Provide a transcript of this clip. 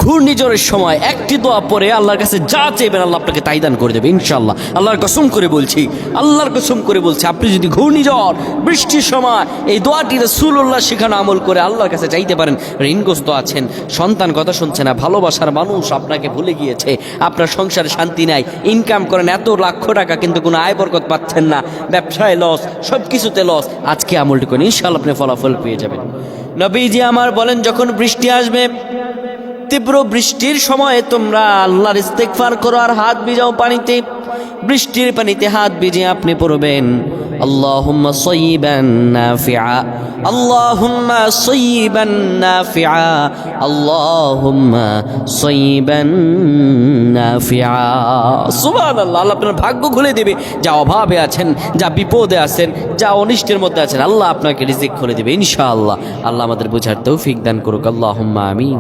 ঘূর্ণিঝড়ের সময় একটি দোয়া পরে আল্লাহর কাছে যা চাইবেন আল্লাহ আপনাকে তাই দান করে দেবে ইনশাআল্লাহ। আল্লাহর কসম করে বলছি, আল্লাহর কসম করে বলছি, আপনি যদি ঘূর্ণিঝড় বৃষ্টির সময় এই দোয়াটি রাসূলুল্লাহ শেখানো আমল করে আল্লাহর কাছে চাইতে পারেন, ঋণগ্রস্ত আছেন, সন্তান কথা শুনছে না, ভালোবাসার মানুষ আপনাকে ভুলে গিয়েছে, আপনার সংসারে শান্তি নাই, ইনকাম করেন এত লাখ টাকা কিন্তু কোনো আয় বরকত পাচ্ছেন না, ব্যবসায় লস, সব কিছুতে লস, আজকে আমলটি করেন ইনশাআল্লাহ আপনি ফলাফল পেয়ে যাবেন। নবীজি আমার বলেন, যখন বৃষ্টি আসবে, তীব্র বৃষ্টির সময় তোমরা আল্লাহর ইস্তেগফার করো আর হাত ভিজাও পানিতে। বৃষ্টির পানিতে হাত ভিজিয়ে আপনি পড়বেন আল্লাহুম্মা সাইয়্যিবান নাফিআ, আল্লাহুম্মা সাইয়্যিবান নাফিআ, আল্লাহুম্মা সাইয়্যিবান নাফিআ। সুবহানাল্লাহ। আল্লাহ আপনার ভাগ্য খুলে দেবে। যা অভাবে আছেন, যা বিপদে আছেন, যা অনিষ্টের মধ্যে আছেন, আল্লাহ আপনাকে রিজিক খুলে দেবে ইনশাআল্লাহ। আল্লাহ আমাদের বোঝার তৌফিক দান করুক। আল্লাহুম্মা আমিন।